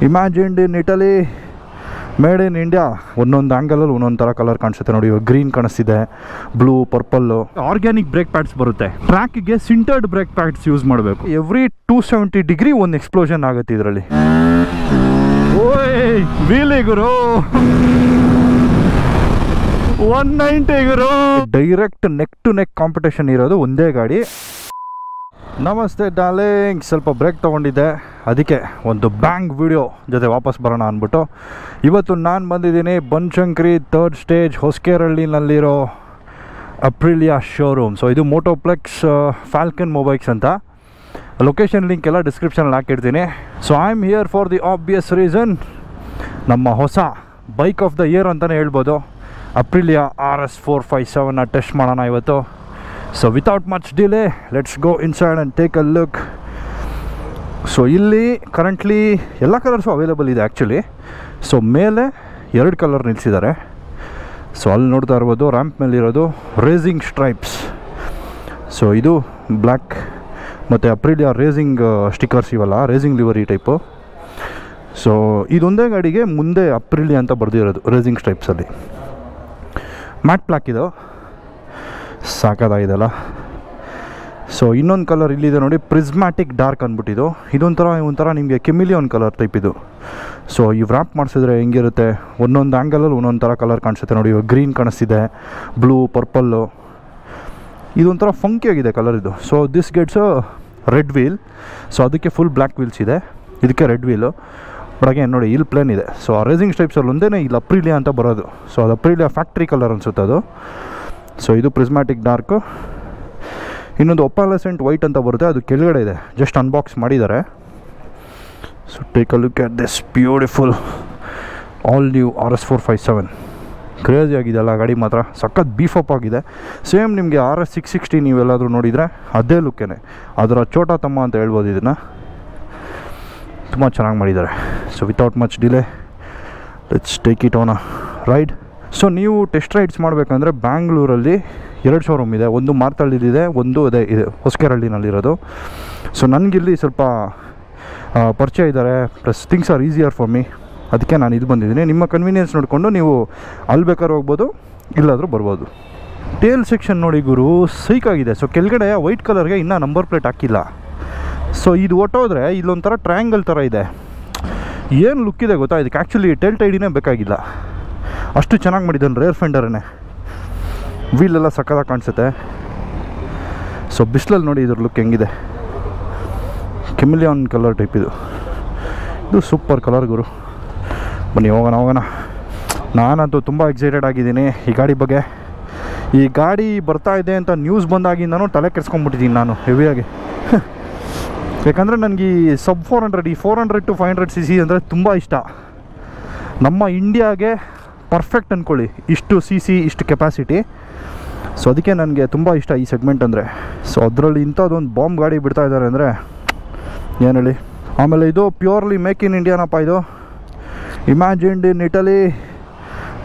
Imagined in Italy, made in India. ಒಂದೊಂದು ಆ್ಯಂಗಲಲ್ಲಿ ಒಂದೊಂದು ಥರ ಕಲರ್ ಕಾಣಿಸುತ್ತೆ ನೋಡಿ. ಇವಾಗ ಗ್ರೀನ್ ಕಾಣಿಸ್ತಿದೆ, blue, purple. Organic brake pads ಬರುತ್ತೆ. ಟ್ರ್ಯಾಕಿಗೆ ಸಿಂಟರ್ಡ್ ಬ್ರೇಕ್ ಪ್ಯಾಡ್ಸ್ ಯೂಸ್ ಮಾಡಬೇಕು. ಎವ್ರಿ 270 ಡಿಗ್ರಿ ಒಂದು ಎಕ್ಸ್ಪ್ಲೋಷನ್ ಆಗುತ್ತೆ ಇದರಲ್ಲಿ. ಓಯ್ ವೀಲಿ ಗುರು, 190 ಗುರು. Direct neck to neck competition ಇರೋದು ಒಂದೇ ಗಾಡಿ. ನಮಸ್ತೆ ಡಾರ್ಲಿಂಗ್, ಸ್ವಲ್ಪ ಬ್ರೇಕ್ ತೊಗೊಂಡಿದ್ದೆ, ಅದಕ್ಕೆ ಒಂದು ಬ್ಯಾಂಗ್ ವಿಡಿಯೋ ಜೊತೆ ವಾಪಸ್ ಬರೋಣ ಅಂದ್ಬಿಟ್ಟು ಇವತ್ತು ನಾನು ಬಂದಿದ್ದೀನಿ ಬನಶಂಕರಿ 3rd ಸ್ಟೇಜ್ ಹೊಸಕೇರಳ್ಳಿನಲ್ಲಿರೋ ಅಪ್ರಿಲಿಯಾ ಶೋರೂಮ್. ಸೊ ಇದು ಮೋಟೋಪ್ಲೆಕ್ಸ್ ಫಾಲ್ಕನ್ ಮೊಬೈಲ್ಸ್ ಅಂತ. ಲೊಕೇಶನ್ ಲಿಂಕ್ ಎಲ್ಲ ಡಿಸ್ಕ್ರಿಪ್ಷನಲ್ಲಿ ಹಾಕಿರ್ತೀನಿ. So I am here for the obvious reason, ನಮ್ಮ ಹೊಸ ಬೈಕ್ ಆಫ್ ದ ಇಯರ್ ಅಂತಲೇ ಹೇಳ್ಬೋದು, ಅಪ್ರಿಲಿಯಾ RS457ನ ಟೆಸ್ಟ್ ಮಾಡೋಣ ಇವತ್ತು. So without much delay let's go inside and take a look. So ಇಲ್ಲಿ ಕರೆಂಟ್ಲಿ ಎಲ್ಲ ಕಲರ್ಸು ಅವೈಲೇಬಲ್ ಇದೆ ಆ್ಯಕ್ಚುಲಿ. ಸೊ ಮೇಲೆ 2 ಕಲರ್ ನಿಲ್ಲಿಸಿದ್ದಾರೆ. ಸೊ ಅಲ್ಲಿ ನೋಡ್ತಾ ಇರ್ಬೋದು ರ್ಯಾಂಪ್ ಮೇಲಿರೋದು ರೇಸಿಂಗ್ ಸ್ಟ್ರೈಪ್ಸ್. ಸೊ ಇದು ಬ್ಲ್ಯಾಕ್ ಮತ್ತು ಅಪ್ರಿಲಿಯಾ ರೇಸಿಂಗ್ ಸ್ಟಿಕ್ಕರ್ಸ್ ಇವಲ್ಲ, ರೇಸಿಂಗ್ ಲಿವರಿ ಟೈಪು. ಸೊ ಇದೊಂದೇ ಗಾಡಿಗೆ ಮುಂದೆ ಅಪ್ರಿಲಿಯಾ ಅಂತ ಬರೆದಿರೋದು ರೇಸಿಂಗ್ ಸ್ಟ್ರೈಪ್ಸಲ್ಲಿ. ಮ್ಯಾಟ್ ಬ್ಲ್ಯಾಕ್ ಇದು, ಸಾಕಾಗಿದೆಲ್ಲ. ಸೊ ಇನ್ನೊಂದು ಕಲರ್ ಇಲ್ಲಿದೆ ನೋಡಿ, ಪ್ರಿಸ್ಮ್ಯಾಟಿಕ್ ಡಾರ್ಕ್ ಅಂದ್ಬಿಟ್ಟಿದ್ದು. ಇದೊಂಥರ ನಿಮಗೆ ಕೆಮಿಲಿಯನ್ ಕಲರ್ ಟೈಪ್ ಇದು. ಸೊ ಈ ವ್ರಾಪ್ ಮಾಡಿಸಿದ್ರೆ ಹೆಂಗಿರುತ್ತೆ, ಒಂದೊಂದು ಆ್ಯಂಗಲಲ್ಲಿ ಒಂದೊಂದು ಥರ ಕಲರ್ ಕಾಣಿಸುತ್ತೆ ನೋಡಿ. ಇವಾಗ ಗ್ರೀನ್ ಕಾಣಿಸ್ತಿದೆ, ಬ್ಲೂ, ಪರ್ಪಲ್ಲು. ಇದೊಂಥರ ಫಂಕಿಯಾಗಿದೆ ಕಲರ್ ಇದು. So this gets red wheel. So ಅದಕ್ಕೆ ಫುಲ್ ಬ್ಲ್ಯಾಕ್ ವೀಲ್ಸ್ ಇದೆ, ಇದಕ್ಕೆ ರೆಡ್ ವೀಲು. ಒಳಗೆ ನೋಡಿ ಇಲ್ಲಿ ಪ್ಲೇನ್ ಇದೆ. ಸೊ ಆ ರೇಸಿಂಗ್ ಸ್ಟೈಪ್ಸಲ್ಲಿ ಒಂದೇ ಇಲ್ಲಿ ಅಪ್ರಿಲಿಯಾ ಅಂತ ಬರೋದು. ಸೊ ಅದು ಅಪ್ರಿಲಿಯಾ ಫ್ಯಾಕ್ಟ್ರಿ ಕಲರ್ ಅನಿಸುತ್ತೆ ಅದು. ಸೊ ಇದು ಪ್ರಿಸ್ಮ್ಯಾಟಿಕ್ ಡಾರ್ಕು. ಇನ್ನೊಂದು ಒಪಾಲಸೆಂಟ್ ವೈಟ್ ಅಂತ ಬರುತ್ತೆ, ಅದು ಕೆಳಗಡೆ ಇದೆ, ಜಸ್ಟ್ ಅನ್ಬಾಕ್ಸ್ ಮಾಡಿದ್ದಾರೆ. So take a look at this beautiful all new RS457. Crazy ಆಗಿದೆ ಅಲ್ಲ ಗಾಡಿ ಮಾತ್ರ, ಸಖತ್ ಬೀಫಪ್ ಆಗಿದೆ. ಸೇಮ್ ನಿಮಗೆ RS660 ನೀವೆಲ್ಲಾದರೂ ನೋಡಿದರೆ ಅದೇ ಲುಕ್ಕೇನೆ, ಅದರ ಚೋಟಾ ತಮ್ಮ ಅಂತ ಹೇಳ್ಬೋದು ಇದನ್ನು. ತುಂಬ ಚೆನ್ನಾಗಿ ಮಾಡಿದ್ದಾರೆ. So without much delay let's take it on a ride. So ನೀವು ಟೆಸ್ಟ್ ರೈಡ್ಸ್ ಮಾಡಬೇಕಂದ್ರೆ ಬ್ಯಾಂಗ್ಳೂರಲ್ಲಿ 2 ಶೋರೂಮ್ ಇದೆ, ಒಂದು ಮಾರ್ತಳ್ಳಿಲಿದೆ, ಒಂದು ಅದೇ ಇದೆ ಹೊಸಕೇರಳ್ಳಿನಲ್ಲಿರೋದು. ಸೊ ನನಗಿಲ್ಲಿ ಸ್ವಲ್ಪ ಪರಿಚಯ ಇದ್ದಾರೆ, plus things are easier for me, ಅದಕ್ಕೆ ನಾನು ಇಲ್ಲಿ ಬಂದಿದ್ದೀನಿ. ನಿಮ್ಮ ಕನ್ವೀನಿಯನ್ಸ್ ನೋಡಿಕೊಂಡು ನೀವು ಅಲ್ಲಿ ಬೇಕಾದ್ರೆ ಹೋಗ್ಬೋದು, ಇಲ್ಲಾದರೂ ಬರ್ಬೋದು. ಟೇಲ್ ಸೆಕ್ಷನ್ ನೋಡಿ ಗುರು, ಸೈಕಾಗಿದೆ. ಸೊ ಕೆಳಗಡೆ ವೈಟ್ ಕಲರ್ಗೆ ಇನ್ನೂ ನಂಬರ್ ಪ್ಲೇಟ್ ಹಾಕಿಲ್ಲ. ಸೊ ಇದು ಹೊಟ್ಟೋದ್ರೆ ಇಲ್ಲೊಂಥರ ಟ್ರಯಾಂಗಲ್ ಥರ ಇದೆ. ಏನು ಲುಕ್ ಇದೆ ಗೊತ್ತಾ ಇದಕ್ಕೆ, ಆ್ಯಕ್ಚುಲಿ ಟೇಲ್ ಟೈಡಿನೇ ಬೇಕಾಗಿಲ್ಲ, ಅಷ್ಟು ಚೆನ್ನಾಗಿ ಮಾಡಿದ್ದಾನೆ. ರೇರ್ ಫೆಂಡರೇ, ವೀಲೆಲ್ಲ ಸಕ್ಕತ್ತಾಗಿ ಕಾಣಿಸುತ್ತೆ. ಸೊ ಬಿಸ್ಲಲ್ಲಿ ನೋಡಿ ಇದ್ರ ಲುಕ್ ಹೆಂಗಿದೆ, ಕೆಮಿಲಿಯಾನ್ ಕಲರ್ ಟೈಪ್ ಇದು. ಇದು ಸೂಪರ್ ಕಲರ್ ಗುರು. ಬನ್ನಿ ಹೋಗೋಣ. ನಾನಂತೂ ತುಂಬ ಎಕ್ಸೈಟೆಡ್ ಆಗಿದ್ದೀನಿ ಈ ಗಾಡಿ ಬಗ್ಗೆ. ಈ ಗಾಡಿ ಬರ್ತಾ ಇದೆ ಅಂತ ನ್ಯೂಸ್ ಬಂದಾಗಿಂದನೂ ತಲೆ ಕೆಡ್ಸ್ಕೊಂಡ್ಬಿಟ್ಟಿದ್ದೀನಿ ನಾನು ಹೆವಿಯಾಗಿ. ಯಾಕಂದರೆ ನನಗೆ ಈ ಸಬ್ 400, ಈ 400 to 500 cc ಅಂದರೆ ತುಂಬ ಇಷ್ಟ. ನಮ್ಮ ಇಂಡಿಯಾಗೆ ಪರ್ಫೆಕ್ಟ್ ಅಂದ್ಕೊಳ್ಳಿ, ಇಷ್ಟು CC ಇಷ್ಟು ಕೆಪಾಸಿಟಿ. ಸೊ ಅದಕ್ಕೆ ನನಗೆ ತುಂಬ ಇಷ್ಟ ಈ ಸೆಗ್ಮೆಂಟ್ ಅಂದರೆ. ಸೊ ಅದರಲ್ಲಿ ಇಂಥದ್ದೊಂದು ಬಾಂಬ್ ಗಾಡಿ ಬಿಡ್ತಾ ಇದ್ದಾರೆ ಅಂದರೆ ಏನು ಹೇಳಿ. ಆಮೇಲೆ ಇದು ಪ್ಯೂರ್ಲಿ ಮೇಕ್ ಇನ್ ಇಂಡಿಯಾನಪ್ಪ. ಇದು imagined in Italy,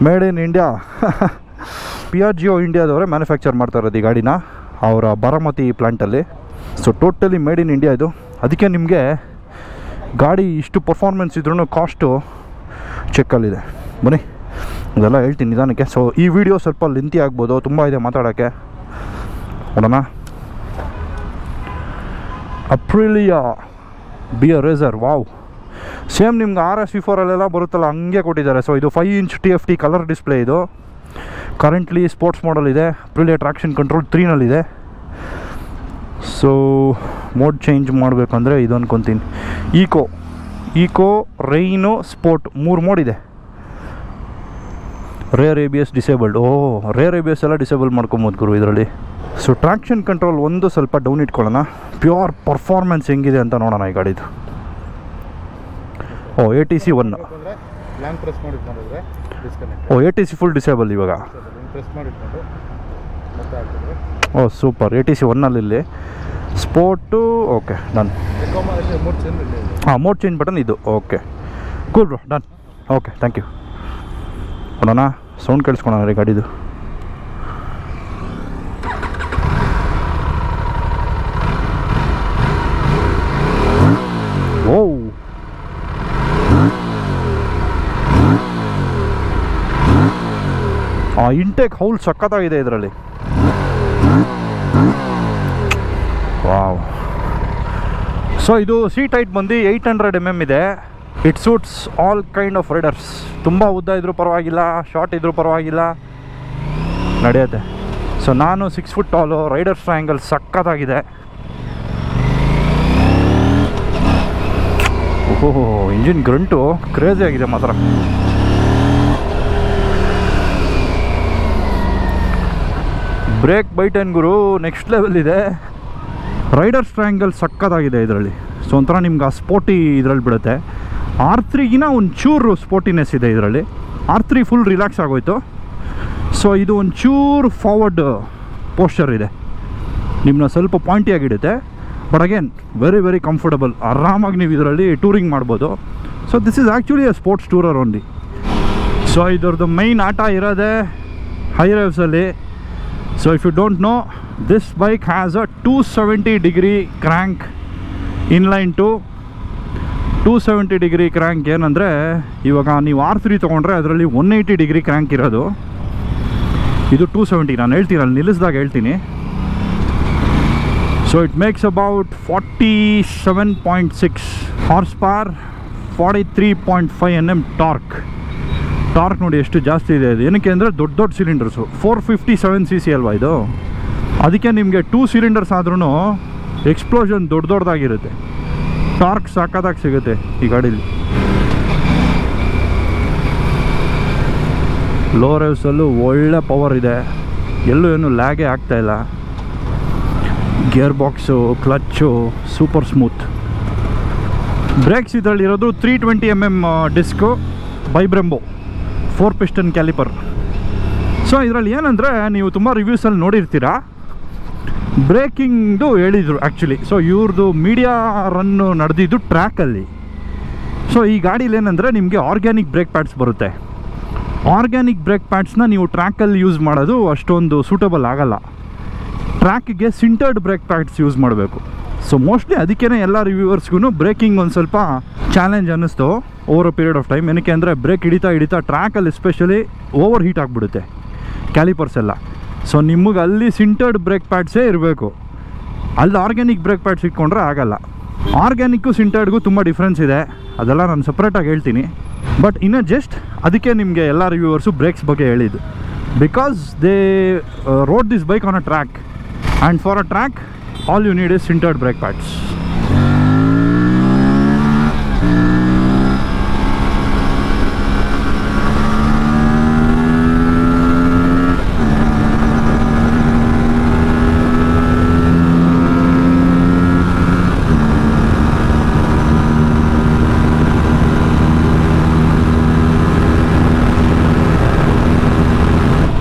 made in India. Piaggio ಇಂಡಿಯಾದವರೇ ಮ್ಯಾನುಫ್ಯಾಕ್ಚರ್ ಮಾಡ್ತಾ ಇರೋದು ಈ ಗಾಡಿನ, ಅವರ ಬಾರಾಮತಿ ಪ್ಲ್ಯಾಂಟಲ್ಲಿ. So totally made in India ಇದು. ಅದಕ್ಕೆ ನಿಮಗೆ ಗಾಡಿ ಇಷ್ಟು ಪರ್ಫಾರ್ಮೆನ್ಸ್ ಇದ್ರೂ ಕಾಸ್ಟು ಚೆಕ್ಕಲ್ಲಿದೆ. ಬನ್ನಿ ಇದೆಲ್ಲ ಹೇಳ್ತೀನಿ ನಿಧಾನಕ್ಕೆ. ಸೊ ಈ ವಿಡಿಯೋ ಸ್ವಲ್ಪ ಲೆಂತಿ ಆಗ್ಬೋದು, ತುಂಬ ಇದೆ ಮಾತಾಡೋಕ್ಕೆ. ನೋಡೋಣ. ಅಪ್ರಿಲಿಯಾ ಬಿಯರ್ ರೇಸರ್, ವಾವ್. ಸೇಮ್ ನಿಮ್ಗೆ RS4 ಬರುತ್ತಲ್ಲ ಹಂಗೆ ಕೊಟ್ಟಿದ್ದಾರೆ. ಸೊ ಇದು 5 inch TFT ಕಲರ್ ಡಿಸ್ಪ್ಲೇ. ಇದು ಕರೆಂಟ್ಲಿ ಸ್ಪೋರ್ಟ್ಸ್ ಮಾಡಲ್ ಇದೆ. ಅಪ್ರಿಲಿಯಾ ಟ್ರಾಕ್ಷನ್ ಕಂಟ್ರೋಲ್ 3ನಲ್ಲಿದೆ. ಸೊ ಮೋಡ್ ಚೇಂಜ್ ಮಾಡಬೇಕಂದ್ರೆ ಇದು ಅನ್ಕೊತೀನಿ, ಈಕೋ, ರೈನು, ಸ್ಪೋರ್ಟ್ 3 ಮೋಡ್ ಇದೆ. Rear ABS disabled. Rear ABS ಎಲ್ಲ ಡಿಸೇಬಲ್ ಮಾಡ್ಕೊಬೋದು ಗುರು ಇದರಲ್ಲಿ. ಸೊ ಟ್ರಾಕ್ಷನ್ ಕಂಟ್ರೋಲ್ ಒಂದು ಸ್ವಲ್ಪ ಡೌನ್ ಇಟ್ಕೊಳ್ಳೋಣ, ಪ್ಯೂರ್ ಪರ್ಫಾರ್ಮೆನ್ಸ್ ಹೆಂಗಿದೆ ಅಂತ ನೋಡೋಣ ಈ ಗಾಡಿದು. ATC 1. ATC ಫುಲ್ ಡಿಸೇಬಲ್ ಇವಾಗ. ಸೂಪರ್. ATC 1ಅಲ್ಲಿ sport okay done. Mode change button ಇದು. Okay cool bro, done. Okay thank you. ನೋಡೋಣ, ಸೌಂಡ್ ಕೇಳಿಸ್ಕೊಳೋಣ ರೀ ಗಾಡಿದು. ಓ ಇಂಟೇಕ್ ಹೌಲ್ ಸಖತ್ತಾಗಿದೆ ಇದರಲ್ಲಿ. ವಾವ್. ಸೊ ಇದು ಸೀಟ್ ಹೈಟ್ ಬಂದು 800 mm ಇದೆ. It suits all kind of riders. ತುಂಬ ಉದ್ದ ಇದ್ರೂ ಪರವಾಗಿಲ್ಲ, ಶಾರ್ಟ್ ಇದ್ರೂ ಪರವಾಗಿಲ್ಲ, ನಡೆಯುತ್ತೆ. ಸೊ ನಾನು 6 ಫುಟ್ ಟಾಲು, ರೈಡರ್ಸ್ ಟ್ರಯಾಂಗಲ್ ಸಖತ್ತಾಗಿದೆ. ಓಹೋ, ಇಂಜಿನ್ ಗ್ರಂಟು ಕ್ರೇಜಿ ಆಗಿದೆ ಮಾತ್ರ. ಬ್ರೇಕ್ ಬೈಟನ್ ಗುರು ನೆಕ್ಸ್ಟ್ ಲೆವೆಲ್ ಇದೆ. ರೈಡರ್ಸ್ ಟ್ರಯಾಂಗಲ್ ಸಖತ್ತಾಗಿದೆ ಇದರಲ್ಲಿ. ಸೊ ಒಂಥರ ನಿಮ್ಗೆ ಆ ಸ್ಪೋರ್ಟಿ ಇದರಲ್ಲಿ ಬಿಡುತ್ತೆ. R3ಗಿನ ಒಂಚೂರು ಸ್ಪೋರ್ಟಿನೆಸ್ ಇದೆ ಇದರಲ್ಲಿ. R3 ಫುಲ್ ರಿಲ್ಯಾಕ್ಸ್ ಆಗೋಯ್ತು. ಸೊ ಇದು ಒಂಚೂರು ಫಾರ್ವರ್ಡ್ ಪೋಸ್ಚರ್ ಇದೆ, ನಿಮ್ಮನ್ನ ಸ್ವಲ್ಪ ಪಾಯಿಂಟಿಯಾಗಿಡುತ್ತೆ. But again very very comfortable. ಆರಾಮಾಗಿ ನೀವು ಇದರಲ್ಲಿ ಟೂರಿಂಗ್ ಮಾಡ್ಬೋದು. So this is actually a sports tourer only. So ಇದರದ್ದು ಮೈನ್ ಆಟ ಇರೋದೇ ಹೈ ರೇವ್ಸಲ್ಲಿ. So if you don't know, this bike has a 270 degree crank inline two 270 degree crank. ಏನಂದರೆ ಇವಾಗ ನೀವು R3 ತೊಗೊಂಡ್ರೆ ಅದರಲ್ಲಿ 180 ಡಿಗ್ರಿ ಕ್ರ್ಯಾಂಕ್ ಇರೋದು. ಇದು 270. ನಾನು ಹೇಳ್ತೀನಿ, ಅಲ್ಲಿ ನಿಲ್ಲಿಸಿದಾಗ ಹೇಳ್ತೀನಿ. So it makes about 47.6 horse power, 43.5 Nm torque. Torque ನೋಡಿ ಎಷ್ಟು ಜಾಸ್ತಿ ಇದೆ ಇದು. ಏನಕ್ಕೆ ಅಂದರೆ ದೊಡ್ಡ ದೊಡ್ಡ ಸಿಲಿಂಡರ್ಸು, 457cc ಅಲ್ವಾ ಇದು. ಅದಕ್ಕೆ ನಿಮಗೆ 2 ಸಿಲಿಂಡರ್ಸ್ ಆದ್ರೂ ಎಕ್ಸ್ಪ್ಲೋಷನ್ ದೊಡ್ಡದಾಗಿರುತ್ತೆ. ಟಾರ್ಕ್ ಸಾಕಾದಾಗ ಸಿಗುತ್ತೆ ಈ ಗಾಡೀಲಿ. ಲೋ ರೇವ್ಸಲ್ಲೂ ಒಳ್ಳೆ ಪವರ್ ಇದೆ, ಎಲ್ಲೂ ಏನು ಲ್ಯಾಗೇ ಆಗ್ತಾಯಿಲ್ಲ. Gear box, clutch super smooth. Brakes ಇದರಲ್ಲಿರೋದು 320 mm disc, by Brembo 4 piston caliper. So ಇದರಲ್ಲಿ ಏನಂದರೆ ನೀವು ತುಂಬ ರಿವ್ಯೂಸಲ್ಲಿ ನೋಡಿರ್ತೀರಾ, ಬ್ರೇಕಿಂಗ್ದು ಹೇಳಿದರು ಆ್ಯಕ್ಚುಲಿ. ಸೊ ಇವ್ರದ್ದು ಮೀಡಿಯಾ ರನ್ನು ನಡೆದಿದ್ದು ಟ್ರ್ಯಾಕಲ್ಲಿ. ಸೊ ಈ ಗಾಡೀಲಿ ಏನಂದರೆ ನಿಮಗೆ ಆರ್ಗ್ಯಾನಿಕ್ ಬ್ರೇಕ್ ಪ್ಯಾಡ್ಸ್ ಬರುತ್ತೆ. ಆರ್ಗ್ಯಾನಿಕ್ ಬ್ರೇಕ್ ಪ್ಯಾಡ್ಸ್ನ ನೀವು ಟ್ರ್ಯಾಕಲ್ಲಿ ಯೂಸ್ ಮಾಡೋದು ಅಷ್ಟೊಂದು ಸೂಟಬಲ್ ಆಗಲ್ಲ. ಟ್ರ್ಯಾಕಿಗೆ ಸಿಂಟರ್ಡ್ ಬ್ರೇಕ್ ಪ್ಯಾಡ್ಸ್ ಯೂಸ್ ಮಾಡಬೇಕು. ಸೊ ಮೋಸ್ಟ್ಲಿ ಅದಕ್ಕೇ ಎಲ್ಲ ರಿವ್ಯೂವರ್ಸ್ಗೂ ಬ್ರೇಕಿಂಗ್ ಒಂದು ಸ್ವಲ್ಪ ಚಾಲೆಂಜ್ ಅನ್ನಿಸ್ತು over a period of time. ಏನಕ್ಕೆ ಅಂದರೆ ಬ್ರೇಕ್ ಹಿಡಿತಾ ಟ್ರ್ಯಾಕಲ್ಲಿ ಎಸ್ಪೆಷಲಿ ಓವರ್ ಹೀಟ್ ಆಗಿಬಿಡುತ್ತೆ ಕ್ಯಾಲಿಪರ್ಸ್ ಎಲ್ಲ. ಸೊ ನಿಮಗೆ ಅಲ್ಲಿ ಸಿಂಟರ್ಡ್ ಬ್ರೇಕ್ ಪ್ಯಾಡ್ಸೇ ಇರಬೇಕು, ಅಲ್ಲಿ ಆರ್ಗ್ಯಾನಿಕ್ ಬ್ರೇಕ್ ಪ್ಯಾಡ್ಸ್ ಇಟ್ಕೊಂಡ್ರೆ ಆಗಲ್ಲ. ಆರ್ಗ್ಯಾನಿಕ್ಕು ಸಿಂಟರ್ಡ್ಗೂ ತುಂಬ ಡಿಫ್ರೆನ್ಸ್ ಇದೆ, ಅದೆಲ್ಲ ನಾನು ಸಪ್ರೇಟಾಗಿ ಹೇಳ್ತೀನಿ. ಬಟ್ ಇನ್ನು ಜಸ್ಟ್ ಅದಕ್ಕೆ ನಿಮಗೆ ಎಲ್ಲ ರಿವ್ಯೂವರ್ಸು ಬ್ರೇಕ್ಸ್ ಬಗ್ಗೆ ಹೇಳಿದ್ದು. Because they rode this bike on a track, and for a track all you need is sintered brake pads.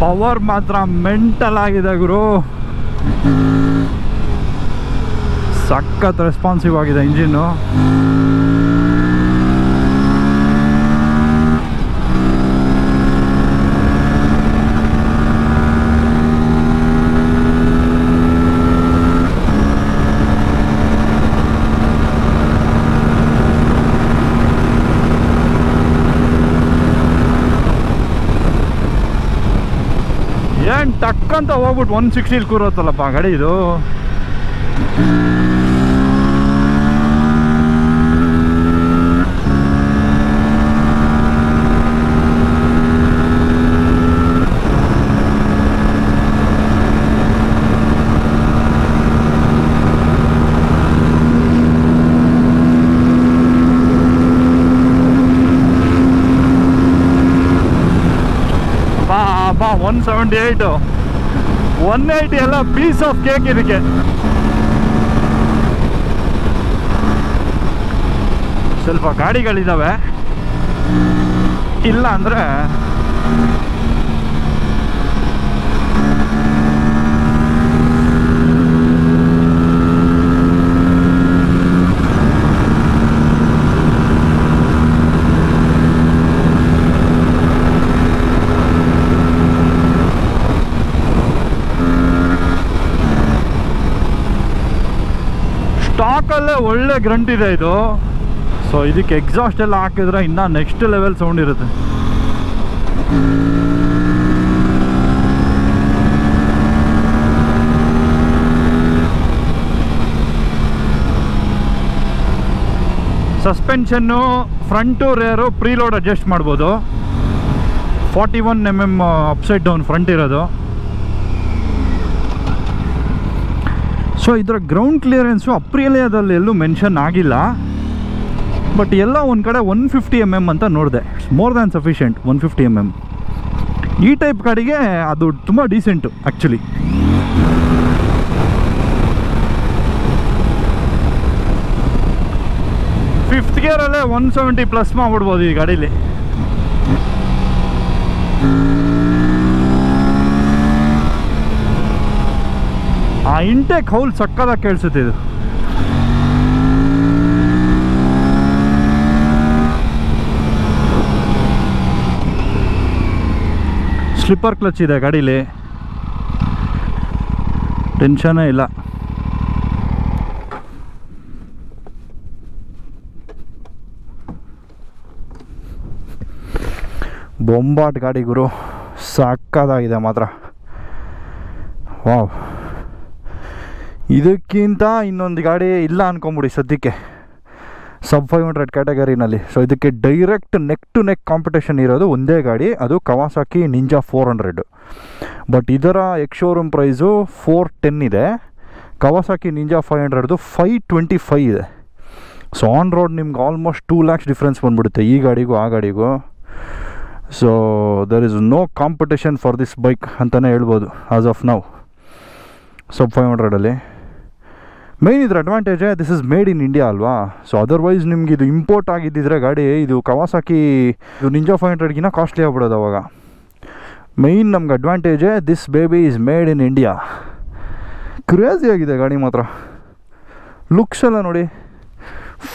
Power ಮಾತ್ರ ಮೆಂಟಲ್ ಆಗಿದೆ ಗುರು, ಸಖತ್ ರೆಸ್ಪಾನ್ಸಿವ್ ಆಗಿದೆ ಇಂಜಿನ್ನು. ಏನು ಟಕ್ಕಂತ ಹೋಗ್ಬಿಟ್ಟು 160 ಕೂರತ್ತಲ್ಲಪ್ಪ ಗಾಡಿ ಇದು. ಬಾ 178 180 ಎಲ್ಲ ಪೀಸ್ ಆಫ್ ಕೇಕ್ ಇದಕ್ಕೆ. ಸ್ವಲ್ಪ ಗಾಡಿಗಳಿದ್ದಾವೆ, ಇಲ್ಲ ಅಂದರೆ ಸ್ಟಾಕಲ್ಲೇ ಒಳ್ಳೆ ಗ್ರಂಟ್ ಇದೆ ಇದು. ಸೊ ಇದಕ್ಕೆ ಎಕ್ಸಾಸ್ಟ್ ಎಲ್ಲ ಹಾಕಿದ್ರೆ ಇನ್ನೂ ನೆಕ್ಸ್ಟ್ ಲೆವೆಲ್ ಸೌಂಡ್ ಇರುತ್ತೆ. ಸಸ್ಪೆನ್ಷನ್ನು ಫ್ರಂಟು ರೇರು ಪ್ರೀಲೋಡ್ ಅಡ್ಜಸ್ಟ್ ಮಾಡ್ಬೋದು. 41 mm ಅಪ್ಸೈಡ್ ಡೌನ್ ಫ್ರಂಟ್ ಇರೋದು. ಸೊ ಇದರ ಗ್ರೌಂಡ್ ಕ್ಲಿಯರೆನ್ಸು ಅಪ್ರಿಯಲಿಯಾದಲ್ಲಿ ಎಲ್ಲೂ ಮೆನ್ಷನ್ ಆಗಿಲ್ಲ, ಬಟ್ ಎಲ್ಲ ಒಂದು ಕಡೆ 150 mm ಅಂತ ನೋಡಿದೆ. More than sufficient 150 mm. ಈ ಟೈಪ್ ಗಾಡಿಗೆ ಅದು ತುಂಬ ಡೀಸೆಂಟು ಆ್ಯಕ್ಚುಲಿ. ಫಿಫ್ತ್ ಗೇರಲ್ಲೇ 170 ಪ್ಲಸ್ ಮಾಡ್ಬಿಡ್ಬೋದು ಈ ಗಾಡೀಲಿ. ಆ ಇಂಟೇಕ್ ಹೌಲ್ ಸಕ್ಕದಾಗಿ ಕೇಳಿಸುತ್ತೆ ಇದು. ಸ್ಲಿಪ್ಪರ್ ಕ್ಲಚ್ ಇದೆ ಗಾಡೀಲಿ, ಟೆನ್ಷನೇ ಇಲ್ಲ. ಬೊಂಬಾಟ್ ಗಾಡಿ ಗುರು, ಸಕ್ಕದಾಗಿದೆ ಮಾತ್ರ. ವಾವ್, ಇದಕ್ಕಿಂತ ಇನ್ನೊಂದು ಗಾಡಿ ಇಲ್ಲ ಅಂದ್ಕೊಂಬಿಡಿ ಸದ್ಯಕ್ಕೆ ಸಬ್ 500 ಕ್ಯಾಟಗರಿನಲ್ಲಿ. ಸೊ ಇದಕ್ಕೆ direct neck to neck competition ಇರೋದು ಒಂದೇ ಗಾಡಿ, ಅದು ಕವಾಸಾಕಿ ನಿಂಜಾ 400. ಬಟ್ ಇದರ ಎಕ್ಸ್ ಶೋರೂಮ್ ಪ್ರೈಸು 410 ಇದೆ. ಕವಾಸಾಕಿ ನಿಂಜಾ 500ದು 525 ಇದೆ. ಸೊ ಆನ್ ರೋಡ್ ನಿಮ್ಗೆ ಆಲ್ಮೋಸ್ಟ್ 2 lakhs ಡಿಫ್ರೆನ್ಸ್ ಬಂದ್ಬಿಡುತ್ತೆ ಈ ಗಾಡಿಗೂ ಆ ಗಾಡಿಗೂ. So there is no competition for this bike ಅಂತಲೇ ಹೇಳ್ಬೋದು ಆಸ್ ಆಫ್ ನೌ ಸಬ್ 500ಅಲ್ಲಿ. ಮೇಯ್ನ್ ಇದ್ರ ಅಡ್ವಾಂಟೇಜೇ this is made in India ಅಲ್ವಾ. ಸೊ ಅದರ್ವೈಸ್ ನಿಮ್ಗೆ ಇದು ಇಂಪೋರ್ಟ್ ಆಗಿದ್ದಿದ್ರೆ ಗಾಡಿ, ಇದು ಕವಾಸಾಕಿ ಇದು ನಿಂಜಾ 500ಗಿನ್ನ ಕಾಸ್ಟ್ಲಿ ಆಗ್ಬಿಡೋದು ಅವಾಗ. ಮೇಯ್ನ್ ನಮ್ಗೆ ಅಡ್ವಾಂಟೇಜೇ this baby is made in India. Crazy ಆಗಿದೆ ಗಾಡಿ ಮಾತ್ರ. ಲುಕ್ಸ್ ಎಲ್ಲ ನೋಡಿ,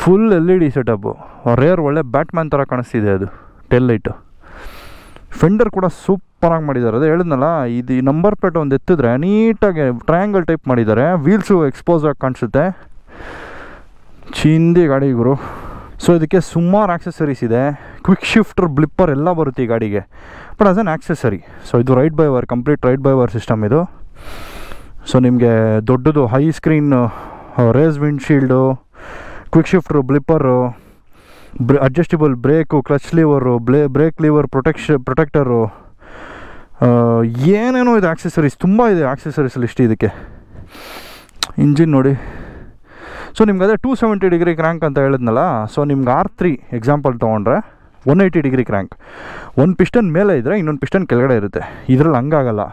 ಫುಲ್ LED ಸೆಟಪ್ಪು, ರೇರ್ ಒಳ್ಳೆ ಬ್ಯಾಟ್ಮ್ಯಾನ್ ಥರ ಕಾಣಿಸ್ತಿದೆ ಅದು ಟೆಲ್ ಲೈಟು. ಫೆಂಡರ್ ಕೂಡ ಸೂಪರಾಗಿ ಮಾಡಿದ್ದಾರೆ. ಅದೇ ಹೇಳಿದ್ನಲ್ಲ, ಇದು ನಂಬರ್ ಪ್ಲೇಟ್ ಒಂದು ಎತ್ತಿದ್ರೆ ನೀಟಾಗಿ ಟ್ರಯಾಂಗಲ್ ಟೈಪ್ ಮಾಡಿದ್ದಾರೆ. ವೀಲ್ಸು ಎಕ್ಸ್ಪೋಸ್ ಆಗಿ ಕಾಣಿಸುತ್ತೆ. ಚಿಂದಿ ಗಾಡಿ ಗುರು. ಸೊ ಇದಕ್ಕೆ ಸುಮಾರು ಆಕ್ಸೆಸರೀಸ್ ಇದೆ. ಕ್ವಿಕ್ ಶಿಫ್ಟರ್, ಬ್ಲಿಪ್ಪರ್ ಎಲ್ಲ ಬರುತ್ತೆ ಈ ಗಾಡಿಗೆ, but as an accessory. So ಇದು ride by wire, complete ride by wire system ಇದು. ಸೊ ನಿಮಗೆ ದೊಡ್ಡದು high screen, race windshield, quick shifter, blipper, adjustable brake, clutch lever, brake lever protector, ಏನೇನೋ ಇದೆ ಆಕ್ಸೆಸರೀಸ್, ತುಂಬ ಇದೆ ಆಕ್ಸೆಸರೀಸ್ ಲಿಸ್ಟ್ ಇದಕ್ಕೆ. Engine ನೋಡಿ. ಸೊ ನಿಮ್ಗೆ ಅದೇ 270 ಡಿಗ್ರಿ ಕ್ರ್ಯಾಂಕ್ ಅಂತ ಹೇಳಿದ್ನಲ್ಲ. ಸೊ ನಿಮ್ಗೆ R3 ಎಕ್ಸಾಂಪಲ್ ತೊಗೊಂಡ್ರೆ 180 ಡಿಗ್ರಿ ಕ್ರ್ಯಾಂಕ್. ಒಂದು ಪಿಸ್ಟನ್ ಮೇಲೆ ಇದ್ದರೆ ಇನ್ನೊಂದು ಪಿಸ್ಟನ್ ಕೆಳಗಡೆ ಇರುತ್ತೆ. ಇದರಲ್ಲಿ ಹಂಗಾಗಲ್ಲ.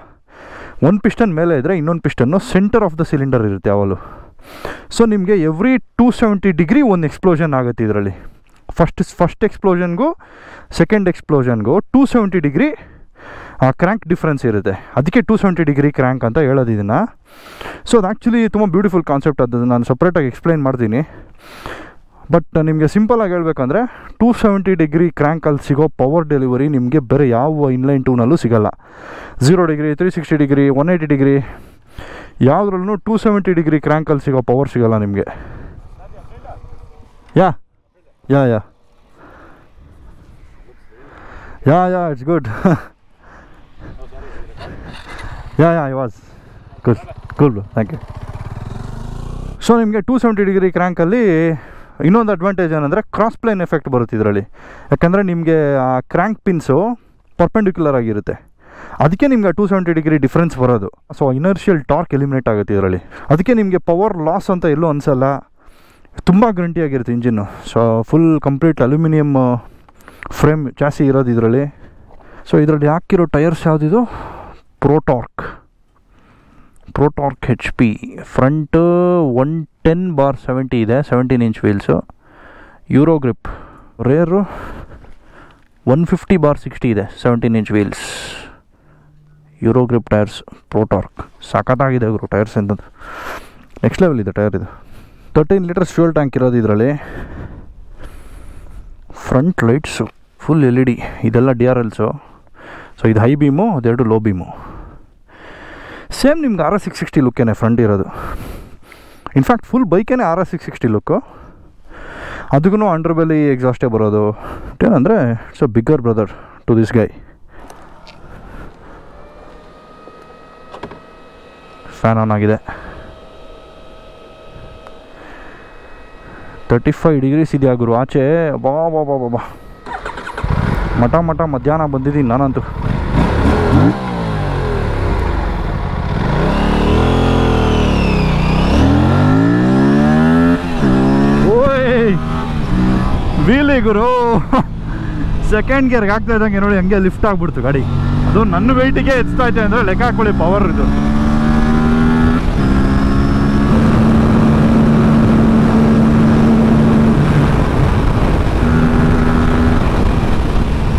ಒಂದು ಪಿಸ್ಟನ್ ಮೇಲೆ ಇದ್ದರೆ ಇನ್ನೊಂದು piston centre of the cylinder ಇರುತ್ತೆ ಯಾವಾಗಲೂ. ಸೊ ನಿಮಗೆ ಎವ್ರಿ 270 ಡಿಗ್ರಿ ಒಂದು ಎಕ್ಸ್ಪ್ಲೋಷನ್ ಆಗುತ್ತೆ ಇದರಲ್ಲಿ. ಫಸ್ಟ್ ಎಕ್ಸ್ಪ್ಲೋಷನ್ಗೂ ಸೆಕೆಂಡ್ ಎಕ್ಸ್ಪ್ಲೋಷನ್ಗೂ 270 ಡಿಗ್ರಿ ಕ್ರ್ಯಾಂಕ್ ಡಿಫ್ರೆನ್ಸ್ ಇರುತ್ತೆ. ಅದಕ್ಕೆ 270 ಡಿಗ್ರಿ ಕ್ರ್ಯಾಂಕ್ ಅಂತ ಹೇಳೋದು ಇದನ್ನು. ಸೊ ಅದು ಆ್ಯಕ್ಚುಲಿ ತುಂಬ ಬ್ಯೂಟಿಫುಲ್ ಕಾನ್ಸೆಪ್ಟ್. ಅದು ನಾನು ಸಪ್ರೇಟಾಗಿ ಎಕ್ಸ್ಪ್ಲೈನ್ ಮಾಡ್ತೀನಿ. ಬಟ್ ನಿಮಗೆ ಸಿಂಪಲಾಗಿ ಹೇಳಬೇಕಂದ್ರೆ 270 ಡಿಗ್ರಿ ಕ್ರ್ಯಾಂಕಲ್ಲಿ ಸಿಗೋ ಪವರ್ ಡೆಲಿವರಿ ನಿಮಗೆ ಬೇರೆ ಯಾವ ಇನ್ಲೈನ್ ಟೂನಲ್ಲೂ ಸಿಗೋಲ್ಲ. 0 ಡಿಗ್ರಿ, 360 ಡಿಗ್ರಿ, 180 ಡಿಗ್ರಿ ಯಾವುದ್ರಲ್ಲೂ 270 ಡಿಗ್ರಿ ಕ್ರ್ಯಾಂಕಲ್ಲಿ ಸಿಗೋ ಪವರ್ ಸಿಗೋಲ್ಲ ನಿಮಗೆ. Yeah it's good. I was cool bro, thank you. So ನಿಮಗೆ 270 ಡಿಗ್ರಿ ಕ್ರ್ಯಾಂಕಲ್ಲಿ ಇನ್ನೊಂದು ಅಡ್ವಾಂಟೇಜ್ ಏನಂದರೆ ಕ್ರಾಸ್ ಪ್ಲೇನ್ ಎಫೆಕ್ಟ್ ಬರುತ್ತೆ ಇದರಲ್ಲಿ. ಯಾಕಂದರೆ ನಿಮಗೆ ಆ ಕ್ರ್ಯಾಂಕ್ ಪಿನ್ಸು ಪರ್ಪೆಂಡಿಕ್ಯುಲರ್ ಆಗಿರುತ್ತೆ. ಅದಕ್ಕೆ ನಿಮ್ಗೆ 270 ಡಿಗ್ರಿ ಡಿಫ್ರೆನ್ಸ್ ಬರೋದು. ಸೊ ಇನರ್ಷಿಯಲ್ ಟಾರ್ಕ್ ಎಲಿಮಿನೇಟ್ ಆಗುತ್ತೆ ಇದರಲ್ಲಿ. ಅದಕ್ಕೆ ನಿಮಗೆ ಪವರ್ ಲಾಸ್ ಅಂತ ಎಲ್ಲೂ ಅನಿಸಲ್ಲ. ತುಂಬ ಗ್ರಂಟಿಯಾಗಿರುತ್ತೆ engine. So full complete aluminium frame chassis ಇರೋದು ಇದರಲ್ಲಿ. ಸೊ ಇದರಲ್ಲಿ ಹಾಕಿರೋ ಟೈರ್ಸ್ ಯಾವುದಿದು, ಪ್ರೋಟಾರ್ಕ್ HP. ಫ್ರಂಟ್ 110/70 ಇದೆ, 17 inch wheels. Euro grip. Rear 150/60 ಇದೆ, 17 inch wheels. Euro grip tyres, Protork. ಸಖತ್ತಾಗಿದೆ ಗುರು ಟೈರ್ಸ್ ಅಂತದ್ದು. ನೆಕ್ಸ್ಟ್ ಲೆವೆಲ್ ಇದೆ ಟೈರ್ ಇದು. 13 ಲೀಟರ್ಸ್ ಫ್ಯೂಯಲ್ ಟ್ಯಾಂಕ್ ಇರೋದು ಇದರಲ್ಲಿ. Front lights full LED. ಇದೆಲ್ಲ DRLಸು. ಸೊ ಇದು ಹೈ ಬೀಮು, ಅದೆರಡು ಲೋ ಬೀಮು. ಸೇಮ್ ನಿಮ್ಗೆ RS 660 ಲುಕ್ಕೇನೆ ಫ್ರಂಟ್ ಇರೋದು. ಇನ್ಫ್ಯಾಕ್ಟ್ ಫುಲ್ ಬೈಕೇನೆ RS 660 ಲುಕ್ಕು. ಅದಕ್ಕೂ ಅಂಡರ್ ಬೆಲಿ ಎಕ್ಸಾಸ್ಟೇ ಬರೋದು. ಏನಂದರೆ it's a bigger brother to this guy. Fan on ಆಗಿದೆ. 35 ಡಿಗ್ರೀಸ್ ಇದೆಯಾ ಗುರು ಆಚೆ. ಬಾ ಬಾ ಬಾ ಬಾ ಮಠ ಮಧ್ಯಾಹ್ನ ಬಂದಿದ್ದೀನಿ ನಾನಂತೂ. ಓಯ್ ವೀಲಿ ಗುರು ಸೆಕೆಂಡ್ ಗೇರ್ಗೆ ಆಗ್ತಾ ಇದ್ದಂಗೆ ನೋಡಿ ಹಂಗೆ ಲಿಫ್ಟ್ ಆಗ್ಬಿಡ್ತು ಗಾಡಿ. ಅದು ನನ್ನ ವೆಯ್ಟಿಗೆ ಎತ್ತಾ ಇದೆ ಅಂದರೆ ಲೆಕ್ಕ ಹಾಕೊಳ್ಳಿ ಪವರ್ ಇದು.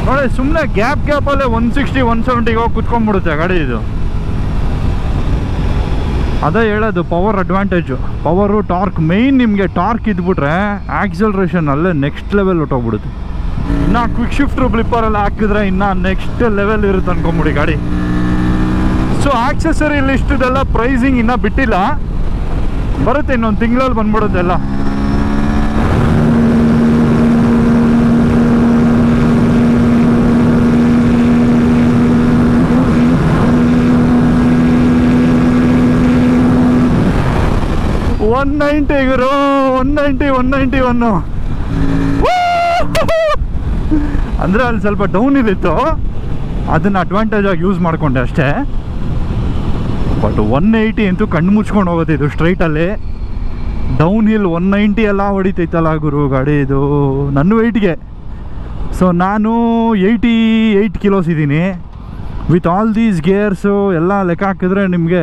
ನೋಡಿ ಸುಮ್ಮನೆ ಗ್ಯಾಪಲ್ಲೇ 160 170 ಹೋಗಿ ಕುತ್ಕೊಂಡ್ಬಿಡುತ್ತೆ ಗಾಡಿ ಇದು. ಅದೇ ಹೇಳೋದು power advantage, power torque. Main ನಿಮಗೆ ಟಾರ್ಕ್ ಇದ್ಬಿಟ್ರೆ ಆಕ್ಸಲರೇಷನ್ ಅಲ್ಲೇ ನೆಕ್ಸ್ಟ್ ಲೆವೆಲ್ ಹೊಟ್ಟೋಗ್ಬಿಡುತ್ತೆ. ಇನ್ನು ಕ್ವಿಕ್ ಶಿಫ್ಟ್ರು ಬ್ಲಿಪ್ಪರೆಲ್ಲ ಹಾಕಿದ್ರೆ ಇನ್ನು ನೆಕ್ಸ್ಟ್ ಲೆವೆಲ್ ಇರುತ್ತೆ ಅನ್ಕೊಂಬಿಡಿ ಗಾಡಿ. ಸೊ ಆಕ್ಸೆಸರಿ ಲಿಸ್ಟ್ದೆಲ್ಲ ಪ್ರೈಸಿಂಗ್ ಇನ್ನೂ ಬಿಟ್ಟಿಲ್ಲ, ಬರುತ್ತೆ ಇನ್ನೊಂದು ತಿಂಗಳಲ್ಲಿ ಬಂದ್ಬಿಡುತ್ತೆ ಎಲ್ಲ. ಗುರು 191 ಅಂದರೆ ಅಲ್ಲಿ ಸ್ವಲ್ಪ ಡೌನ್ ಇದ್ದಿತ್ತು, ಅದನ್ನು ಅಡ್ವಾಂಟೇಜ್ ಆಗಿ ಯೂಸ್ ಮಾಡಿಕೊಂಡೆ ಅಷ್ಟೇ. ಬಟ್ 180 ಅಂತೂ ಕಣ್ಣು ಮುಚ್ಕೊಂಡು ಹೋಗುತ್ತೆ ಇದು ಸ್ಟ್ರೈಟಲ್ಲಿ. ಡೌನ್ ಹಿಲ್ 190 ಎಲ್ಲ ಹೊಡಿತೈತಲ್ಲ ಗುರು ಗಾಡಿ ಇದು ನನ್ನ ವೆಯ್ಟ್ಗೆ. ಸೊ ನಾನು 88 ಕಿಲೋಸ್ ಇದ್ದೀನಿ. ವಿತ್ ಆಲ್ ದೀಸ್ ಗೇರ್ಸು ಎಲ್ಲ ಲೆಕ್ಕ ಹಾಕಿದ್ರೆ ನಿಮಗೆ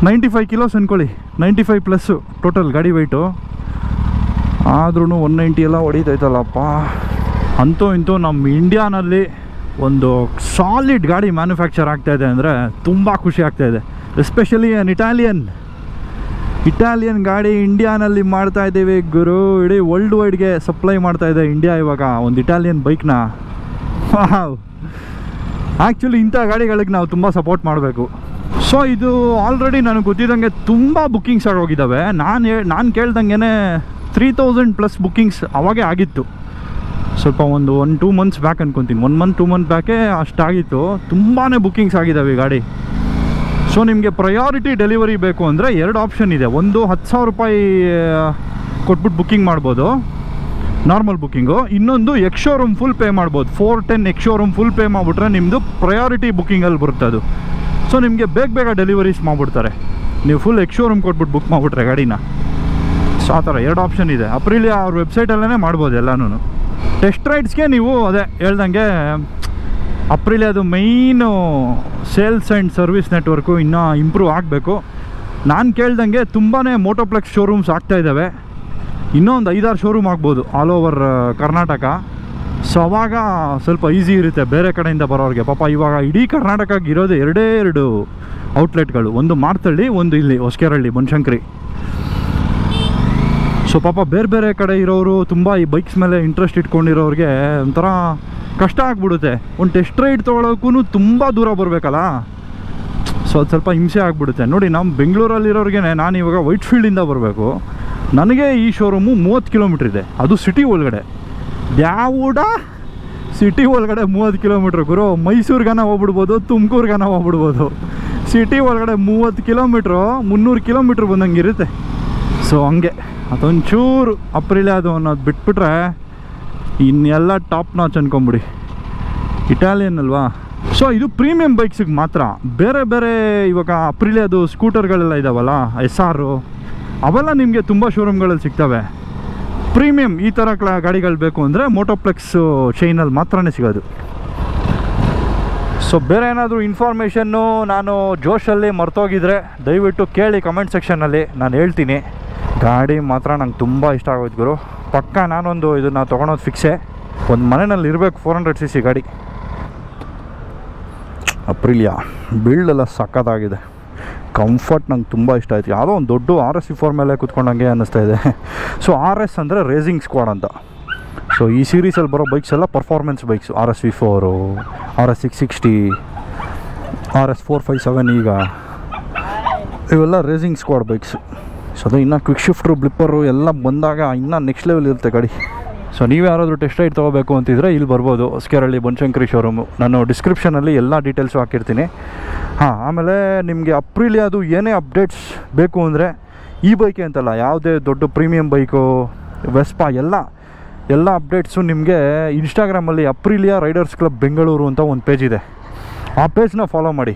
95 ಕಿಲೋಸ್ ಅಂದ್ಕೊಳ್ಳಿ, 95 ಪ್ಲಸ್ಸು ಟೋಟಲ್ ಗಾಡಿ ವೆಯ್ಟು. ಆದ್ರೂ 190 ಎಲ್ಲ ಹೊಡಿತೈತಲ್ಲಪ್ಪ. ಅಂತೂ ಇಂತೂ ನಮ್ಮ ಇಂಡಿಯಾನಲ್ಲಿ ಒಂದು ಸಾಲಿಡ್ ಗಾಡಿ ಮ್ಯಾನುಫ್ಯಾಕ್ಚರ್ ಆಗ್ತಾಯಿದೆ ಅಂದರೆ ತುಂಬ ಖುಷಿ ಆಗ್ತಾಯಿದೆ. ಎಸ್ಪೆಷಲಿ ಅನ್ ಇಟಾಲಿಯನ್ ಗಾಡಿ ಇಂಡಿಯಾನಲ್ಲಿ ಮಾಡ್ತಾಯಿದ್ದೀವಿ ಗುರು. ಇಡೀ ವರ್ಲ್ಡ್ ವೈಡ್ಗೆ ಸಪ್ಲೈ ಮಾಡ್ತಾಯಿದೆ ಇಂಡಿಯಾ ಇವಾಗ ಒಂದು ಇಟಾಲಿಯನ್ ಬೈಕ್ನ. ಆ್ಯಕ್ಚುಲಿ ಇಂಥ ಗಾಡಿಗಳಿಗೆ ನಾವು ತುಂಬ ಸಪೋರ್ಟ್ ಮಾಡಬೇಕು. ಸೊ ಇದು ಆಲ್ರೆಡಿ ನನಗೆ ಗೊತ್ತಿದ್ದಂಗೆ ತುಂಬ ಬುಕ್ಕಿಂಗ್ಸ್ ಆಗೋಗಿದ್ದಾವೆ. ನಾನು ಕೇಳ್ದಂಗೆ 3000 ಪ್ಲಸ್ ಬುಕ್ಕಿಂಗ್ಸ್ ಅವಾಗೇ ಆಗಿತ್ತು. ಸ್ವಲ್ಪ ಒಂದು 1-2 ಮಂತ್ಸ್ ಬ್ಯಾಕ್ ಅನ್ಕೊತೀನಿ, 1 ಮಂತ್ 2 ಮಂತ್ ಬ್ಯಾಕೇ ಅಷ್ಟಾಗಿತ್ತು. ತುಂಬಾ ಬುಕ್ಕಿಂಗ್ಸ್ ಆಗಿದ್ದಾವೆ ಈ ಗಾಡಿ. ಸೊ ನಿಮಗೆ ಪ್ರಯಾರಿಟಿ ಡೆಲಿವರಿ ಬೇಕು ಅಂದರೆ 2 ಆಪ್ಷನ್ ಇದೆ. ಒಂದು 10,000 ರೂಪಾಯಿ ಕೊಟ್ಬಿಟ್ಟು ಬುಕ್ಕಿಂಗ್ ಮಾಡ್ಬೋದು, ನಾರ್ಮಲ್ ಬುಕ್ಕಿಂಗು. ಇನ್ನೊಂದು ಎಕ್ಸ್ ಶೋರೂಮ್ ಫುಲ್ ಪೇ ಮಾಡ್ಬೋದು. 410 ಎಕ್ಸ್ ಶೋರೂಮ್ ಫುಲ್ ಪೇ ಮಾಡಿಬಿಟ್ರೆ ನಿಮ್ಮದು ಪ್ರಯಾರಿಟಿ ಬುಕ್ಕಿಂಗಲ್ಲಿ ಬರುತ್ತೆ ಅದು. ಸೊ ನಿಮಗೆ ಬೇಗ ಡೆಲಿವರೀಸ್ ಮಾಡಿಬಿಡ್ತಾರೆ ನೀವು ಫುಲ್ ಎಕ್ಸ್ ಶೋರೂಮ್ ಕೊಟ್ಬಿಟ್ಟು ಬುಕ್ ಮಾಡಿಬಿಟ್ರೆ ಗಾಡಿನ. ಸೊ ಆ ಥರ 2 ಆಪ್ಷನ್ ಇದೆ. ಅಪ್ರಿಲಿಯಾ ಅವ್ರ ವೆಬ್ಸೈಟಲ್ಲೇ ಮಾಡ್ಬೋದು ಎಲ್ಲನೂ. ಟೆಸ್ಟ್ ರೈಡ್ಸ್ಗೆ ನೀವು ಅದೇ ಹೇಳ್ದಂಗೆ ಅಪ್ರಿಲಿಯಾದು ಮೈನು ಸೇಲ್ಸ್ ಆ್ಯಂಡ್ ಸರ್ವಿಸ್ ನೆಟ್ವರ್ಕು ಇನ್ನೂ ಇಂಪ್ರೂವ್ ಆಗಬೇಕು. ನಾನು ಕೇಳ್ದಂಗೆ ತುಂಬಾ ಮೋಟೋಪ್ಲೆಕ್ಸ್ ಶೋರೂಮ್ಸ್ ಆಗ್ತಾಯಿದ್ದಾವೆ. ಇನ್ನೂ ಒಂದು 5-6 ಶೋರೂಮ್ ಆಗ್ಬೋದು ಆಲ್ ಓವರ್ ಕರ್ನಾಟಕ. ಸೊ ಅವಾಗ ಸ್ವಲ್ಪ ಈಸಿ ಇರುತ್ತೆ ಬೇರೆ ಕಡೆಯಿಂದ ಬರೋರಿಗೆ. ಪಾಪ ಇವಾಗ ಇಡೀ ಕರ್ನಾಟಕಕ್ಕೆ ಇರೋದು 2 ಔಟ್ಲೆಟ್ಗಳು, ಒಂದು ಮಾರ್ತಳ್ಳಿ, ಒಂದು ಇಲ್ಲಿ ಹೊಸಕೆರಳ್ಳಿ ಬನಶಂಕರಿ. ಸೊ ಪಾಪ ಬೇರೆ ಕಡೆ ಇರೋರು ತುಂಬ ಈ ಬೈಕ್ಸ್ ಮೇಲೆ ಇಂಟ್ರೆಸ್ಟ್ ಇಟ್ಕೊಂಡಿರೋರಿಗೆ ಒಂಥರ ಕಷ್ಟ ಆಗಿಬಿಡುತ್ತೆ. ಒಂದು ಟೆಸ್ಟ್ ರೈಡ್ ತೊಗೊಳೋಕ್ಕೂ ತುಂಬ ದೂರ ಬರಬೇಕಲ್ಲ. ಸೊ ಅದು ಸ್ವಲ್ಪ ಹಿಂಸೆ ಆಗಿಬಿಡುತ್ತೆ. ನೋಡಿ ನಮ್ಮ ಬೆಂಗಳೂರಲ್ಲಿರೋರಿಗೆ ನಾನು ಇವಾಗ ವೈಟ್ಫೀಲ್ಡಿಂದ ಬರಬೇಕು, ನನಗೆ ಈ ಶೋರೂಮು 30 ಕಿಲೋಮೀಟ್ರ್ ಇದೆ, ಅದು ಸಿಟಿ ಒಳಗಡೆ. ದ್ಯಾವುಡ ಸಿಟಿ ಒಳಗಡೆ 30 ಕಿಲೋಮೀಟ್ರ್ ಗುರು. ಮೈಸೂರಿಗಾನ ಹೋಗ್ಬಿಡ್ಬೋದು, ತುಮಕೂರಿಗಾನ ಹೋಗ್ಬಿಡ್ಬೋದು. ಸಿಟಿ ಒಳಗಡೆ 30 ಕಿಲೋಮೀಟ್ರು 300 ಕಿಲೋಮೀಟ್ರ್ ಬಂದಂಗೆ ಇರುತ್ತೆ. ಸೊ ಹಂಗೆ ಅದೊಂಚೂರು ಅಪ್ರಿಲಿಯಾದು ಅನ್ನೋದು ಬಿಟ್ಬಿಟ್ರೆ ಇನ್ನೆಲ್ಲ ಟಾಪ್ ನಾಚ್ ಅನ್ಕೊಂಬಿಡಿ. ಇಟಾಲಿಯನ್ ಅಲ್ವಾ. ಸೊ ಇದು ಪ್ರೀಮಿಯಂ ಬೈಕ್ಸಿಗೆ ಮಾತ್ರ. ಬೇರೆ ಇವಾಗ ಅಪ್ರಿಲಿಯಾದು ಸ್ಕೂಟರ್ಗಳೆಲ್ಲ ಇದ್ದಾವಲ್ಲ, SR ಅವೆಲ್ಲ ನಿಮಗೆ ತುಂಬ ಶೋರೂಮ್ಗಳಲ್ಲಿ ಸಿಗ್ತವೆ. ಪ್ರೀಮಿಯಂ ಈ ಥರ ಗಾಡಿಗಳು ಬೇಕು ಅಂದರೆ ಮೋಟೋಪ್ಲೆಕ್ಸ್ ಚೈನಲ್ಲಿ ಮಾತ್ರನೇ ಸಿಗೋದು. ಸೊ ಬೇರೆ ಏನಾದರೂ ಇನ್ಫಾರ್ಮೇಷನ್ನು ನಾನು ಜೋಶಲ್ಲಿ ಮರ್ತೋಗಿದ್ರೆ ದಯವಿಟ್ಟು ಕೇಳಿ ಕಮೆಂಟ್ ಸೆಕ್ಷನ್ನಲ್ಲಿ, ನಾನು ಹೇಳ್ತೀನಿ. ಗಾಡಿ ಮಾತ್ರ ನಂಗೆ ತುಂಬ ಇಷ್ಟ ಆಗೋಯ್ತು ಗುರು. ಪಕ್ಕ ನಾನೊಂದು ಇದನ್ನು ತೊಗೊಳೋದು ಫಿಕ್ಸೇ. ಒಂದು ಮನೆಯಲ್ಲಿ ಇರಬೇಕು 400cc ಗಾಡಿ. ಅಪ್ರಿಲಿಯಾ ಬಿಲ್ಡೆಲ್ಲ ಸಖತ್ತಾಗಿದೆ, ಕಂಫರ್ಟ್ ನಂಗೆ ತುಂಬ ಇಷ್ಟ ಆಯಿತು. ಯಾವುದೋ ಒಂದು ದೊಡ್ಡ RS4 ಮೇಲೆ ಕೂತ್ಕೊಂಡಂಗೆ ಅನ್ನಿಸ್ತಾ ಇದೆ. ಸೊ RS ಅಂದರೆ ರೇಸಿಂಗ್ ಸ್ಕ್ವಾಡ್ ಅಂತ. ಸೊ ಈ ಸೀರೀಸಲ್ಲಿ ಬರೋ ಬೈಕ್ಸ್ ಎಲ್ಲ performance bikes. RS-V4, RS660, RS457 ಈಗ ಇವೆಲ್ಲ ರೇಸಿಂಗ್ ಸ್ಕ್ವಾಡ್ ಬೈಕ್ಸು. ಸೊ ಅದು ಇನ್ನೂ ಕ್ವಿಕ್ ಶಿಫ್ಟ್ರು ಬ್ಲಿಪ್ಪರು ಎಲ್ಲ ಬಂದಾಗ ಇನ್ನೂ ನೆಕ್ಸ್ಟ್ ಲೆವೆಲ್ ಇರುತ್ತೆ ಗಾಡಿ. ಸೊ ನೀವು ಯಾರಾದರೂ ಟೆಸ್ಟ್ ರೈಡ್ ತೊಗೋಬೇಕು ಅಂತಿದ್ರೆ ಇಲ್ಲಿ ಬರ್ಬೋದು, ಹೊಸಕೆರಳ್ಳಿ ಬನಶಂಕರಿ ಶೋರೂಮು. ನಾನು ಡಿಸ್ಕ್ರಿಪ್ಷನಲ್ಲಿ ಎಲ್ಲ ಡೀಟೇಲ್ಸು ಹಾಕಿರ್ತೀನಿ. ಆಮೇಲೆ ನಿಮಗೆ ಅಪ್ರಿಲಿಯಾದು ಏನೇ ಅಪ್ಡೇಟ್ಸ್ ಬೇಕು ಅಂದರೆ ಈ ಬೈಕೆ ಅಂತಲ್ಲ, ಯಾವುದೇ ದೊಡ್ಡ ಪ್ರೀಮಿಯಂ ಬೈಕು ವೆಸ್ಪಾ ಎಲ್ಲ ಅಪ್ಡೇಟ್ಸು ನಿಮಗೆ ಇನ್ಸ್ಟಾಗ್ರಾಮಲ್ಲಿ ಅಪ್ರಿಲಿಯಾ ರೈಡರ್ಸ್ ಕ್ಲಬ್ ಬೆಂಗಳೂರು ಅಂತ ಒಂದು ಪೇಜ್ ಇದೆ. ಆ ಪೇಜ್ನ ಫಾಲೋ ಮಾಡಿ,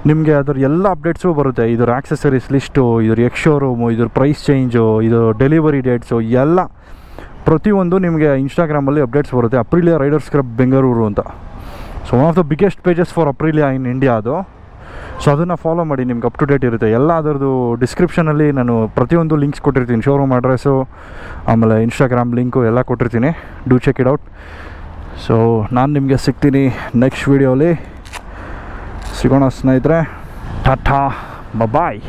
ನಿಮಗೆ ಅದರ ಎಲ್ಲ ಅಪ್ಡೇಟ್ಸು ಬರುತ್ತೆ. ಇದ್ರ ಆಕ್ಸೆಸರೀಸ್ ಲಿಸ್ಟು, ಇದ್ರ ಎಕ್ಸ್ ಶೋರೂಮು, ಇದ್ರ ಪ್ರೈಸ್ ಚೇಂಜು, ಇದು ಡೆಲಿವರಿ ಡೇಟ್ಸು ಎಲ್ಲ ಪ್ರತಿಯೊಂದು ನಿಮಗೆ ಇನ್ಸ್ಟಾಗ್ರಾಮಲ್ಲಿ ಅಪ್ಡೇಟ್ಸ್ ಬರುತ್ತೆ. ಅಪ್ರಿಲಿಯಾ ರೈಡರ್ಸ್ ಕ್ಲಬ್ ಬೆಂಗಳೂರು ಅಂತ. So one of the biggest pages for ಅಪ್ರಿಲಿಯಾ in India ಅದು. ಸೊ ಅದನ್ನು ಫಾಲೋ ಮಾಡಿ, ನಿಮ್ಗೆ ಅಪ್ ಟು ಡೇಟ್ ಇರುತ್ತೆ. ಎಲ್ಲ ಅದರದ್ದು ಡಿಸ್ಕ್ರಿಪ್ಷನಲ್ಲಿ ನಾನು ಪ್ರತಿಯೊಂದು ಲಿಂಕ್ಸ್ ಕೊಟ್ಟಿರ್ತೀನಿ. ಶೋರೂಮ್ ಅಡ್ರೆಸ್ಸು, ಆಮೇಲೆ ಇನ್ಸ್ಟಾಗ್ರಾಮ್ ಲಿಂಕು ಎಲ್ಲ ಕೊಟ್ಟಿರ್ತೀನಿ. Do check it out. So ನಾನು ನಿಮಗೆ ಸಿಗ್ತೀನಿ ನೆಕ್ಸ್ಟ್ ವೀಡಿಯೋಲಿ. ಸಿಗೋಣ ಸ್ನೇಹಿತರೆ. ಟಾಟಾ, ಬಾಯ್.